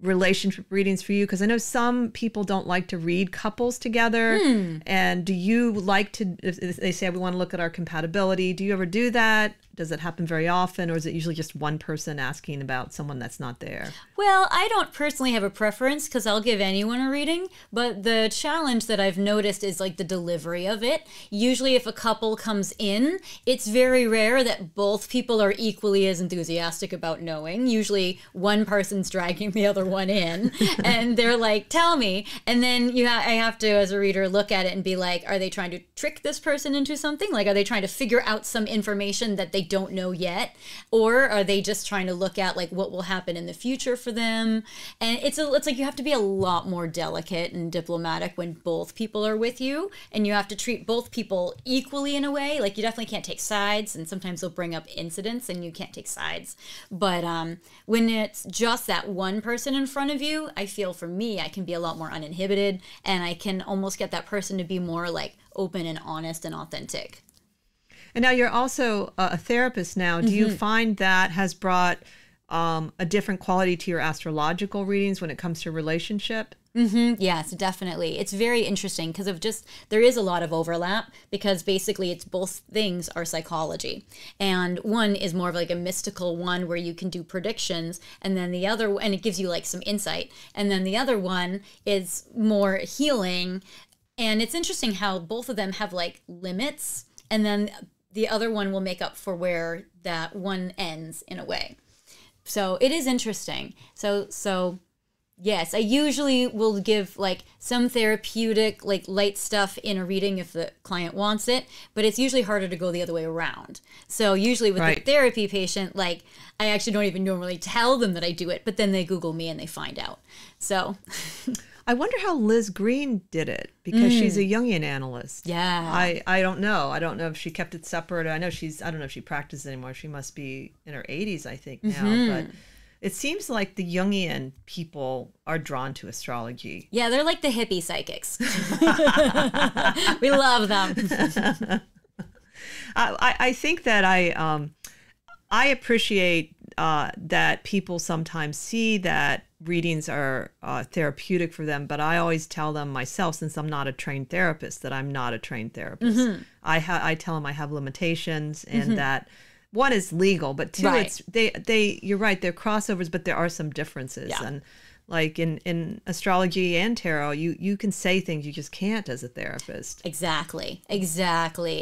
relationship readings for you? Because I know some people don't like to read couples together. And do you like to, if they say we want to look at our compatibility, do you ever do that? Does it happen very often, or is it usually just one person asking about someone that's not there? Well, I don't personally have a preference because I'll give anyone a reading, but the challenge that I've noticed is like the delivery of it. Usually if a couple comes in, it's very rare that both people are equally as enthusiastic about knowing. Usually one person's dragging the other one in and they're like, tell me. And then I have to, as a reader, look at it and be like, are they trying to trick this person into something? Like, are they trying to figure out some information that they don't know yet, or are they just trying to look at like what will happen in the future for them? And it's like you have to be a lot more delicate and diplomatic when both people are with you, and you have to treat both people equally in a way. Like, you definitely can't take sides, and sometimes they'll bring up incidents and you can't take sides. But when it's just that one person in front of you, I feel for me I can be a lot more uninhibited, and I can almost get that person to be more like open and honest and authentic. And now you're also a therapist now. Do you find that has brought a different quality to your astrological readings when it comes to relationship? Yes, definitely. It's very interesting because there is a lot of overlap because basically it's both things are psychology. And one is more of like a mystical one where you can do predictions, and then the other, and it gives you like some insight. And then the other one is more healing. And it's interesting how both of them have like limits, and then the other one will make up for where that one ends in a way. So it is interesting. So yes, I usually will give like some therapeutic, like light stuff in a reading if the client wants it, but it's usually harder to go the other way around. So usually with the therapy patient, like I actually don't even normally tell them that I do it, but then they Google me and they find out. So I wonder how Liz Green did it, because she's a Jungian analyst. Yeah. I don't know. I don't know if she kept it separate. I don't know if she practices anymore. She must be in her 80s, I think, now. But it seems like the Jungian people are drawn to astrology. Yeah, they're like the hippie psychics. We love them. I think that I appreciate that people sometimes see that readings are therapeutic for them, but I always tell them myself, since I'm not a trained therapist, that I'm not a trained therapist. I tell them I have limitations, and that one is legal, but two, it's you're right, they're crossovers, but there are some differences. Yeah. And like in astrology and tarot, you can say things you just can't as a therapist. Exactly.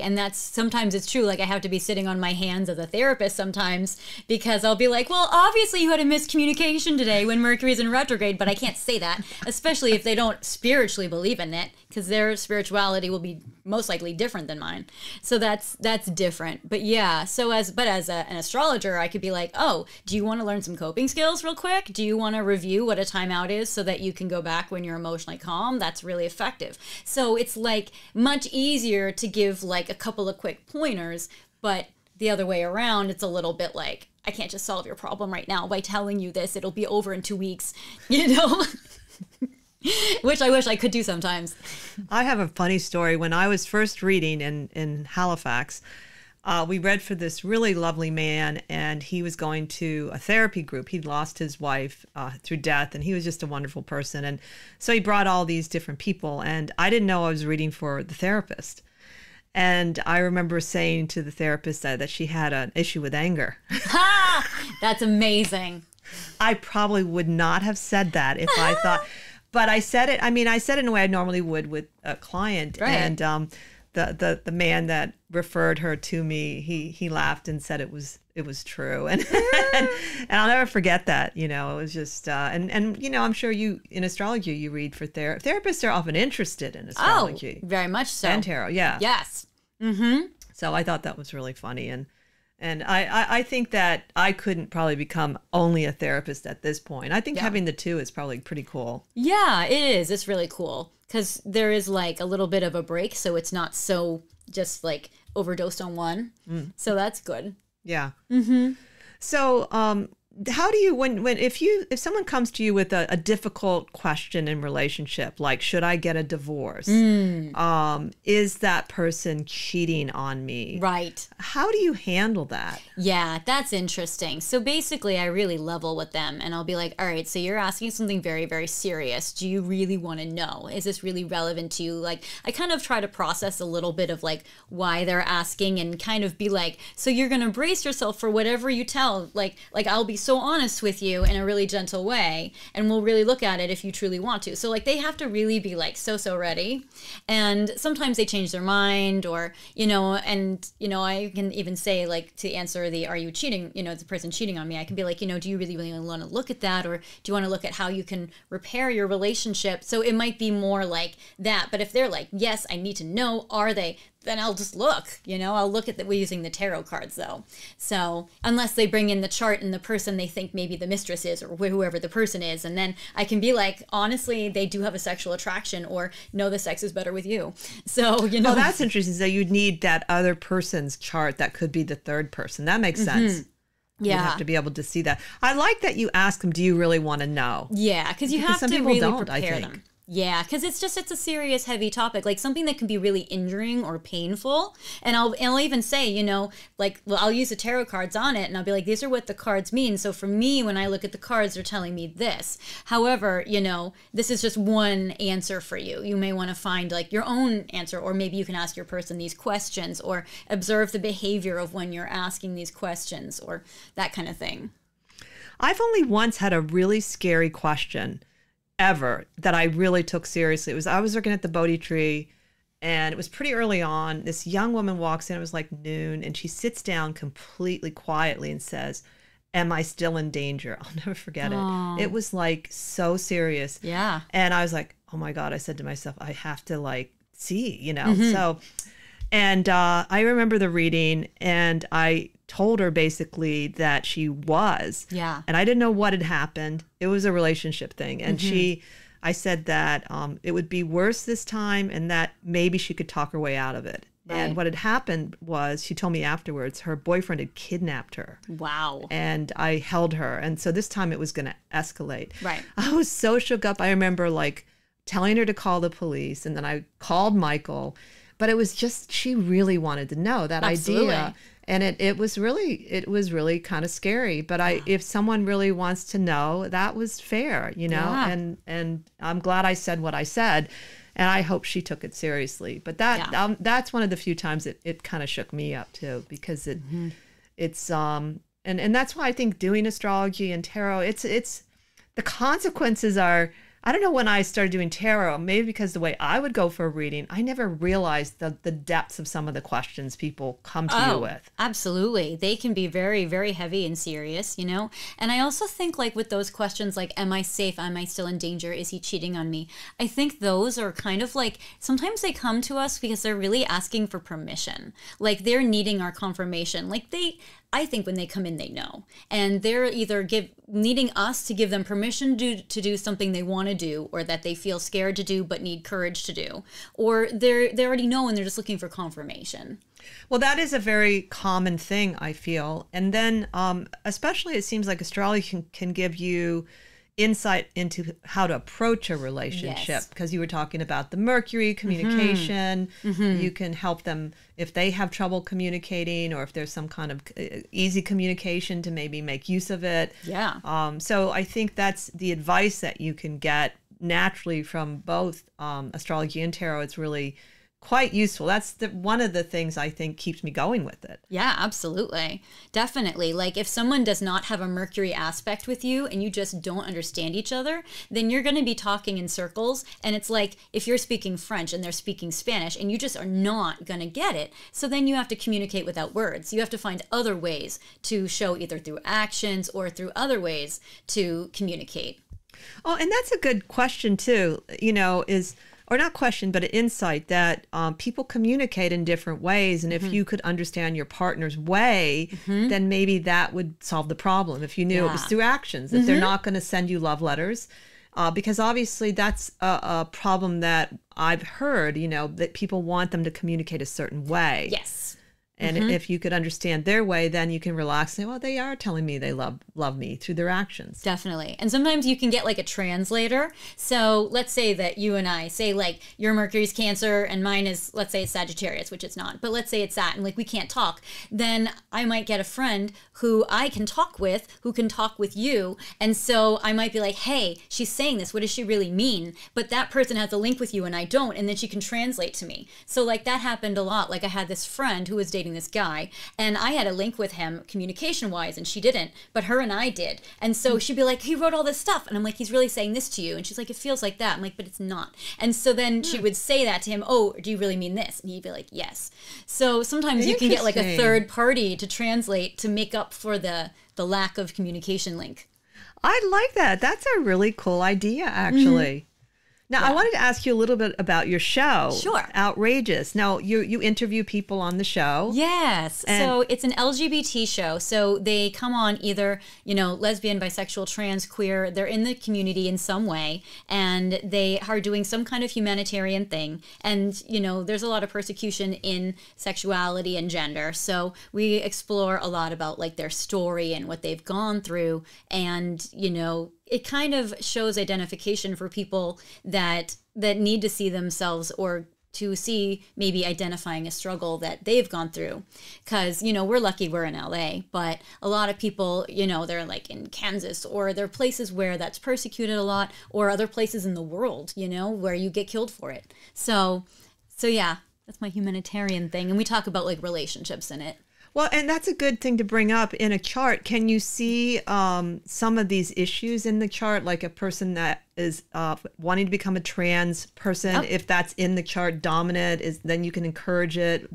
And that's, sometimes it's true. Like I have to be sitting on my hands as a therapist sometimes, because I'll be like, well, obviously you had a miscommunication today when Mercury's in retrograde, but I can't say that, especially if they don't spiritually believe in it, because their spirituality will be most likely different than mine. So that's different. But yeah, as an astrologer, I could be like, oh, do you want to learn some coping skills real quick? Do you want to review what a timeout is so that you can go back when you're emotionally calm? That's really effective. So it's like much easier to give like a couple of quick pointers, but the other way around, it's a little bit like, I can't just solve your problem right now by telling you this. It'll be over in 2 weeks, Which I wish I could do sometimes. I have a funny story. When I was first reading in Halifax, we read for this really lovely man, and he was going to a therapy group. He'd lost his wife through death, and he was just a wonderful person. And so he brought all these different people, and I didn't know I was reading for the therapist. And I remember saying to the therapist that she had an issue with anger. Ha! That's amazing. I probably would not have said that if I thought... But I said it in a way I normally would with a client. Right. And the man that referred her to me, he laughed and said it was true. And I'll never forget that, It was just, and I'm sure you, in astrology, you read for therapists are often interested in astrology. Oh, very much so. And tarot, yeah. Yes. So I thought that was really funny. And I think that I couldn't probably become only a therapist at this point. I think having the two is probably pretty cool. Yeah, it is. It's really cool because there is like a little bit of a break, so it's not so just like overdosed on one. So that's good. Yeah. So how do you, if someone comes to you with a difficult question in relationship, like, should I get a divorce? Is that person cheating on me? Right. How do you handle that? Yeah, that's interesting. So basically, I really level with them and I'll be like, all right, so you're asking something very, very serious. Do you really want to know? Is this really relevant to you? Like, I kind of try to process a little bit of like why they're asking and kind of be like, so you're going to brace yourself for whatever you tell. Like I'll be so honest with you in a really gentle way, and we'll really look at it if you truly want to. So like they have to really be like so ready. And sometimes they change their mind, or I can even say, like, to answer the are you cheating, the person cheating on me, I can be like, do you really want to look at that, or do you want to look at how you can repair your relationship? So it might be more like that. But if they're like, yes, I need to know, are they, then I'll just look, I'll look at we're using the tarot cards though. So unless they bring in the chart and the person they think maybe the mistress is, or whoever the person is, and then I can be like, honestly, they do have a sexual attraction, or no, the sex is better with you. So, Oh, that's interesting. So you'd need that other person's chart. That could be the third person. That makes sense. Yeah. You have to be able to see that. I like that you ask them, do you really want to know? Yeah, because you have some to people really don't, prepare I think. them. Yeah, because it's a serious, heavy topic, like something that can be really injuring or painful. And I'll even say, you know, like, well, I'll use the tarot cards on it and I'll be like, these are what the cards mean. So for me, when I look at the cards, they're telling me this. However, you know, this is just one answer for you. You may want to find like your own answer, or maybe you can ask your person these questions or observe the behavior of when you're asking these questions or that kind of thing. I've only once had a really scary question ever that I really took seriously. It was, I was working at the Bodhi tree and it was pretty early on. This young woman walks in, it was like noon, and she sits down completely quietly and says, "Am I still in danger?" I'll never forget it. It was like so serious. Yeah. And I was like, oh my God, I said to myself, I have to like see, you know? So, and I remember the reading and I told her basically that she was. Yeah. And I didn't know what had happened. It was a relationship thing. And I said that it would be worse this time and that maybe she could talk her way out of it. Right. And what had happened was, she told me afterwards, her boyfriend had kidnapped her. Wow. And I held her. And so this time it was going to escalate. Right. I was so shook up. I remember like telling her to call the police. And then I called Michael. But it was just, she really wanted to know that idea. And it was really kind of scary. But if someone really wants to know, that was fair, you know? Yeah. And I'm glad I said what I said. And I hope she took it seriously. But that's one of the few times it kind of shook me up too, because it's and that's why I think doing astrology and tarot, it's the consequences are, I don't know when I started doing tarot, maybe because the way I would go for a reading, I never realized the depths of some of the questions people come to you with. Absolutely. They can be very, very heavy and serious, you know? And I also think like with those questions like, am I safe? Am I still in danger? Is he cheating on me? I think those are kind of like, sometimes they come to us because they're really asking for permission. Like they're needing our confirmation. Like I think when they come in, they know. And they're either needing us to give them permission to do something they want to do, or that they feel scared to do but need courage to do. Or they already know and they're just looking for confirmation. Well, that is a very common thing, I feel. And then especially it seems like astrology can give you insight into how to approach a relationship, because you were talking about the Mercury communication. You can help them if they have trouble communicating, or if there's some kind of easy communication to maybe make use of it. So I think that's the advice that you can get naturally from both astrology and tarot. It's really quite useful. That's one of the things I think keeps me going with it. Yeah, absolutely. Definitely. Like if someone does not have a Mercury aspect with you and you just don't understand each other, then you're going to be talking in circles. And it's like if you're speaking French and they're speaking Spanish and you just are not going to get it. So then you have to communicate without words. You have to find other ways to show, either through actions or through other ways to communicate. Oh, and that's a good question too, you know, or not question, but an insight that people communicate in different ways. And if you could understand your partner's way, then maybe that would solve the problem. If you knew it was through actions, that they're not going to send you love letters, because obviously that's a problem that I've heard, you know, that people want them to communicate a certain way. Yes. And if you could understand their way, then you can relax and say, well, they are telling me they love me through their actions. Definitely. And sometimes you can get like a translator. So let's say that you and I say like your Mercury's Cancer and mine is, let's say it's Sagittarius, which it's not, but let's say it's that, and like we can't talk. Then I might get a friend who I can talk with, who can talk with you. And so I might be like, hey, she's saying this. What does she really mean? But that person has a link with you and I don't. And then she can translate to me. So like that happened a lot. Like I had this friend who was dating this guy and I had a link with him communication wise and she didn't, but her and I did. And so she'd be like, he wrote all this stuff. And I'm like, he's really saying this to you. And she's like, it feels like that. I'm like, but it's not. And so then she would say that to him, oh, do you really mean this? And he'd be like, yes. So sometimes you can get like a third party to translate to make up for the lack of communication link. I like that. That's a really cool idea, actually. Now, I wanted to ask you a little bit about your show. Sure. Outrageous. Now, you interview people on the show. Yes. So it's an LGBT show. So they come on either, you know, lesbian, bisexual, trans, queer. They're in the community in some way. And they are doing some kind of humanitarian thing. And, you know, there's a lot of persecution in sexuality and gender. So we explore a lot about like their story and what they've gone through. And, you know, it kind of shows identification for people that that need to see themselves or to see maybe identifying a struggle that they've gone through. Because, you know, we're lucky we're in LA, but a lot of people, you know, they're like in Kansas, or they're places where that's persecuted a lot, or other places in the world, you know, where you get killed for it. So yeah, that's my humanitarian thing. And we talk about like relationships in it. Well, and that's a good thing to bring up in a chart. Can you see some of these issues in the chart, like a person that is wanting to become a trans person? Yep. If that's in the chart dominant, then you can encourage it.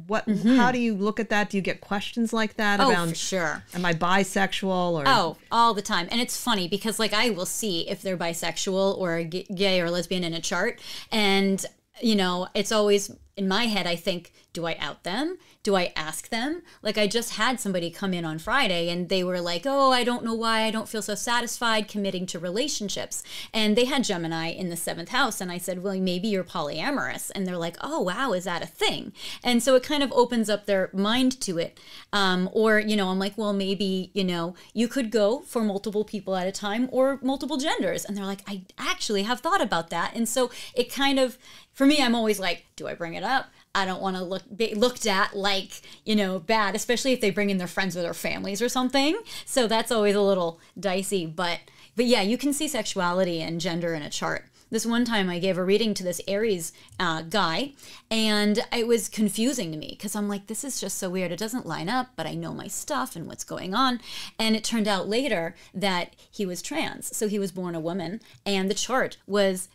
How do you look at that? Do you get questions like that Oh, for sure. Am I bisexual? Or Oh, all the time. And it's funny because like I will see if they're bisexual or gay or lesbian in a chart, and you know, it's always in my head, I think, do I out them? Do I ask them? Like I just had somebody come in on Friday and they were like, oh, I don't know why I don't feel so satisfied committing to relationships. And they had Gemini in the 7th house. And I said, well, maybe you're polyamorous. And they're like, oh, wow, is that a thing? And so it kind of opens up their mind to it. Or, you know, I'm like, well, maybe, you know, you could go for multiple people at a time or multiple genders. And they're like, I actually have thought about that. And so it kind of, for me, I'm always like, do I bring it up? I don't want to be looked at like, you know, bad, especially if they bring in their friends or their families or something. So that's always a little dicey. But yeah, you can see sexuality and gender in a chart. This one time I gave a reading to this Aries guy, and it was confusing to me because I'm like, this is just so weird. It doesn't line up, but I know my stuff and what's going on. And it turned out later that he was trans. So he was born a woman, and the chart was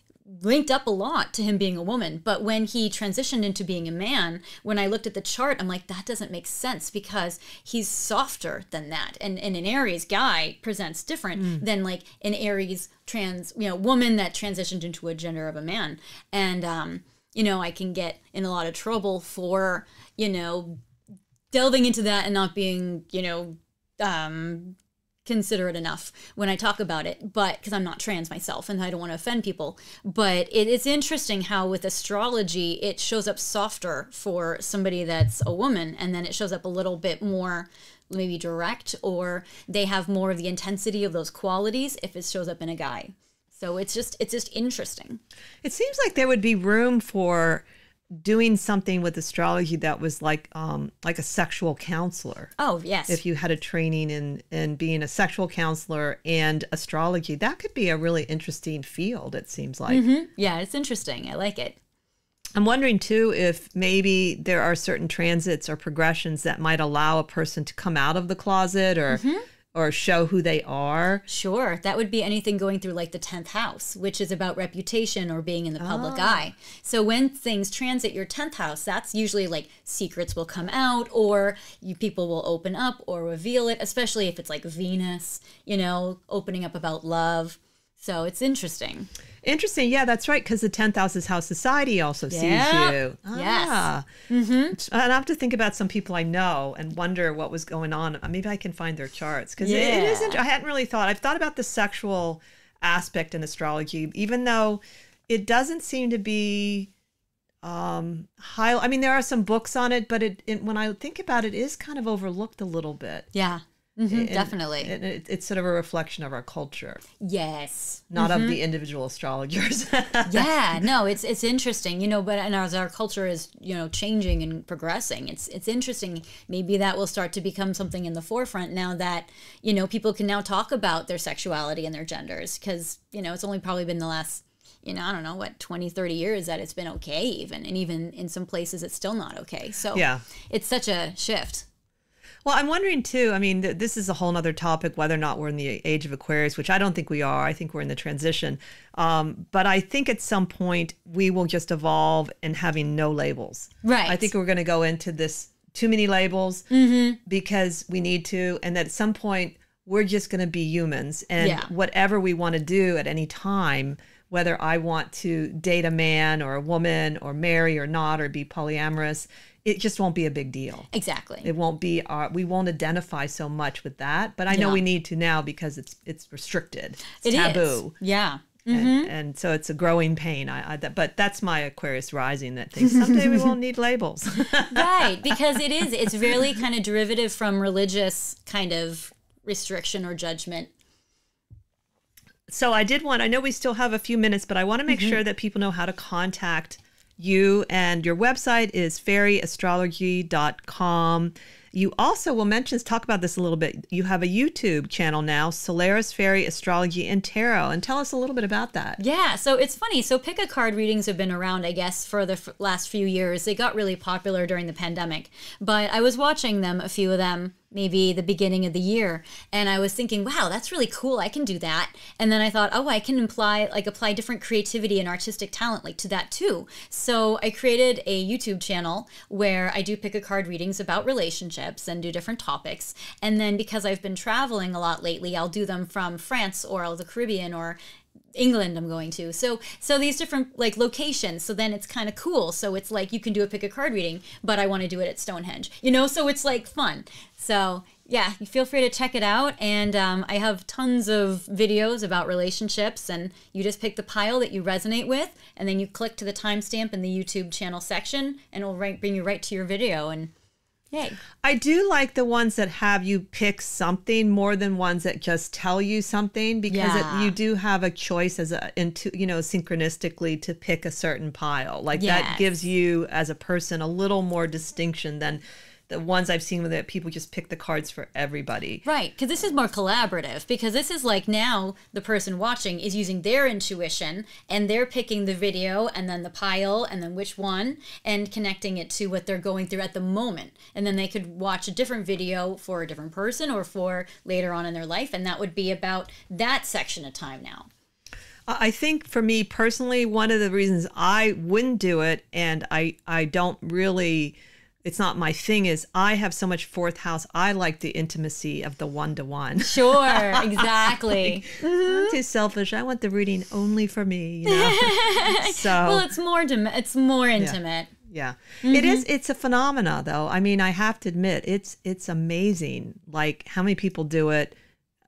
linked up a lot to him being a woman. But when he transitioned into being a man, when I looked at the chart, I'm like, that doesn't make sense because he's softer than that. And an Aries guy presents different than like an Aries trans, you know, woman that transitioned into a gender of a man. And, you know, I can get in a lot of trouble for, you know, delving into that and not being, you know, considerate enough when I talk about it, but because I'm not trans myself and I don't want to offend people. But it's interesting how with astrology it shows up softer for somebody that's a woman, and then it shows up a little bit more maybe direct, or they have more of the intensity of those qualities if it shows up in a guy. So it's just interesting. It seems like there would be room for doing something with astrology that was like a sexual counselor. Oh, yes. If you had a training in being a sexual counselor and astrology, that could be a really interesting field, it seems like. Mm-hmm. Yeah, it's interesting. I like it. I'm wondering, too, if maybe there are certain transits or progressions that might allow a person to come out of the closet or show who they are. Sure. That would be anything going through like the 10th house, which is about reputation or being in the public eye. So when things transit your 10th house, that's usually like secrets will come out, or people will open up or reveal it, especially if it's like Venus, you know, opening up about love. So it's interesting. Interesting. Yeah, that's right. Because the 10th house is how society also sees you. Yes. Mm-hmm. And I have to think about some people I know and wonder what was going on. Maybe I can find their charts. Because it is I hadn't really thought. I've thought about the sexual aspect in astrology, even though it doesn't seem to be high. I mean, there are some books on it, but when I think about it, it is kind of overlooked a little bit. Yeah. Mm-hmm, definitely. It's sort of a reflection of our culture. Yes. Not of the individual astrologers. Yeah, no, it's interesting, you know, but and as our culture is, you know, changing and progressing, it's interesting. Maybe that will start to become something in the forefront now that, you know, people can now talk about their sexuality and their genders, because, you know, it's only probably been the last, you know, I don't know, what, 20, 30 years that it's been okay even. And even in some places it's still not okay. So yeah, it's such a shift. Well, I'm wondering, too, I mean, this is a whole other topic, whether or not we're in the age of Aquarius, which I don't think we are. I think we're in the transition. But I think at some point we will just evolve in having no labels. Right. I think we're going to go into this too many labels because we need to. And that at some point we're just going to be humans. And whatever we want to do at any time, whether I want to date a man or a woman or marry or not or be polyamorous, it just won't be a big deal. Exactly. It won't be we won't identify so much with that, but I know we need to now because it's restricted. It's taboo. Yeah. And so it's a growing pain. But that's my Aquarius rising that thinks someday we won't need labels. Right, because it's really kind of derivative from religious kind of restriction or judgment. So I know we still have a few minutes, but I want to make sure that people know how to contact you, and your website is fairyastrology.com. You also will talk about this a little bit. You have a YouTube channel now, Solaris, Fairy, Astrology, and Tarot. And tell us a little bit about that. Yeah, so it's funny. So pick-a-card readings have been around, I guess, for the last few years. They got really popular during the pandemic. But I was watching them, a few of them, maybe the beginning of the year, and I was thinking, wow, that's really cool. I can do that. And then I thought, oh, I can apply different creativity and artistic talent to that too. So I created a YouTube channel where I do pick-a-card readings about relationships and do different topics. And then because I've been traveling a lot lately, I'll do them from France or the Caribbean or England I'm going to. So these different locations. So then it's kind of cool. So it's like you can do a pick-a-card reading, but I want to do it at Stonehenge, so it's fun. So yeah, you feel free to check it out. And I have tons of videos about relationships, and you just pick the pile that you resonate with, and then you click to the timestamp in the YouTube channel section, and it'll bring you right to your video. And yay. I do like the ones that have you pick something more than ones that just tell you something, because you do have a choice synchronistically to pick a certain pile. That gives you as a person a little more distinction than the ones I've seen that people just pick the cards for everybody. Right, because this is more collaborative, because this is now the person watching is using their intuition, and they're picking the video and then the pile and then which one, and connecting it to what they're going through at the moment. And then they could watch a different video for a different person or for later on in their life, and that would be about that section of time now. I think for me personally, one of the reasons I wouldn't do it, and I don't really... it's not my thing, is I have so much fourth house. I like the intimacy of the one-to-one. Sure, exactly. I'm too selfish. I want the reading only for me. So well, it's more intimate. Yeah. It's a phenomena, though. I mean, I have to admit, it's amazing. How many people do it,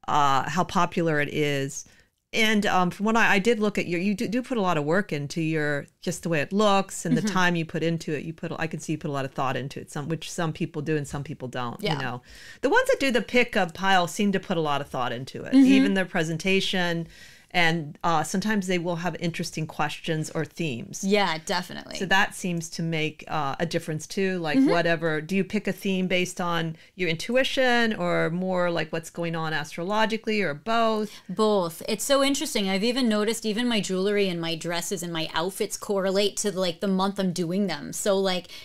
how popular it is. And from what I did look at you do put a lot of work into just the way it looks and the time you put into it. I can see you put a lot of thought into it, which some people do and some people don't. Yeah. The ones that do the pick of pile seem to put a lot of thought into it, even their presentation. And sometimes they will have interesting questions or themes. Yeah, definitely. So that seems to make a difference too. Whatever, do you pick a theme based on your intuition or more what's going on astrologically, or both? Both. It's so interesting. I've even noticed even my jewelry and my dresses and my outfits correlate to the month I'm doing them. So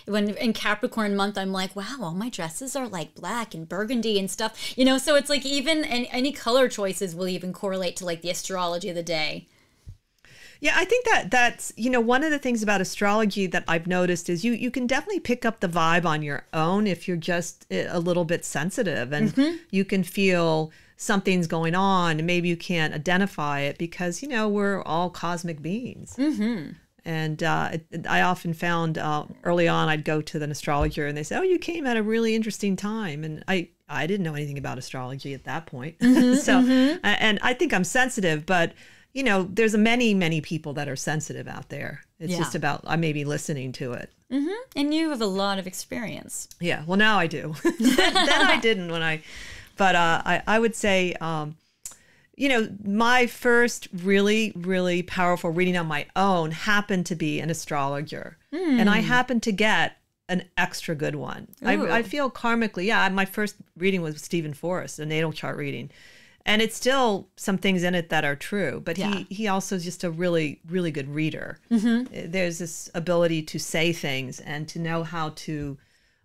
when in Capricorn month, I'm like, wow, all my dresses are black and burgundy and stuff. So it's even any color choices will even correlate to the astrology of the day. Yeah, I think that's one of the things about astrology that I've noticed is you can definitely pick up the vibe on your own if you're just a little bit sensitive, and you can feel something's going on and maybe you can't identify it because we're all cosmic beings. And I often found early on I'd go to an astrologer and they say, oh, you came at a really interesting time, and I didn't know anything about astrology at that point. And I think I'm sensitive, but there's many people that are sensitive out there. It's just about maybe listening to it. And you have a lot of experience. Yeah, well, now I do. Then I didn't but I would say, my first really, really powerful reading on my own happened to be an astrologer. And I happened to get an extra good one. I feel karmically, my first reading was Stephen Forrest, a natal chart reading. And it's still some things in it that are true, but he also is just a really, really good reader. There's this ability to say things and to know how to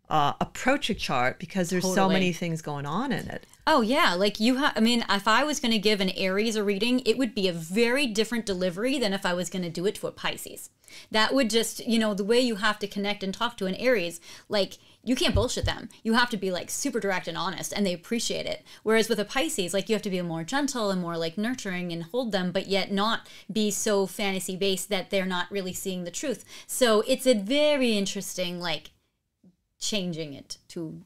approach a chart because there's so many things going on in it. Oh, yeah. If I was going to give an Aries a reading, it would be a very different delivery than if I was going to do it to a Pisces. That would just, the way you have to connect and talk to an Aries, you can't bullshit them. You have to be super direct and honest, and they appreciate it. Whereas with a Pisces, you have to be more gentle and more nurturing and hold them, but yet not be so fantasy based that they're not really seeing the truth. So it's a very interesting, changing it to,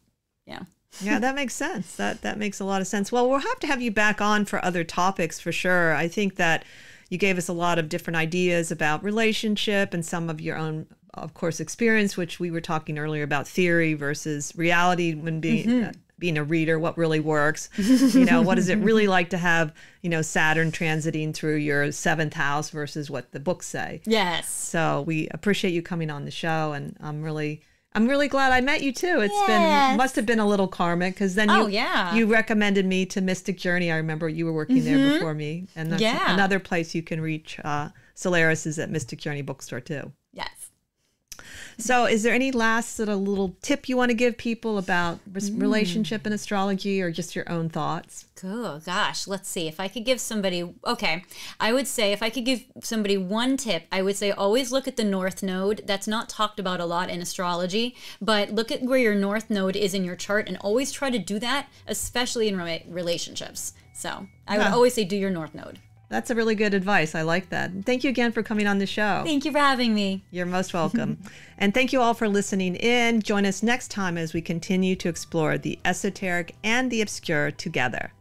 Yeah, that makes sense. That makes a lot of sense. Well, we'll have to have you back on for other topics for sure. I think that you gave us a lot of different ideas about relationship and some of your own, of course, experience, which we were talking earlier about theory versus reality when being being a reader, what really works. You know, what is it really like to have, you know, Saturn transiting through your 7th house versus what the books say. Yes. So we appreciate you coming on the show, and I'm really glad I met you too. It's must have been a little karmic, because then you recommended me to Mystic Journey. I remember you were working there before me, and that's another place you can reach Solaris is at Mystic Journey Bookstore too. Yes. So is there any last sort of little tip you want to give people about relationship and astrology, or just your own thoughts? Oh, gosh. Let's see. If I could give somebody, I would say if I could give somebody one tip, I would say always look at the North Node. That's not talked about a lot in astrology, but look at where your North Node is in your chart and always try to do that, especially in relationships. So I would always say do your North Node. That's a really good advice. I like that. Thank you again for coming on the show. Thank you for having me. You're most welcome. And thank you all for listening in. Join us next time as we continue to explore the esoteric and the obscure together.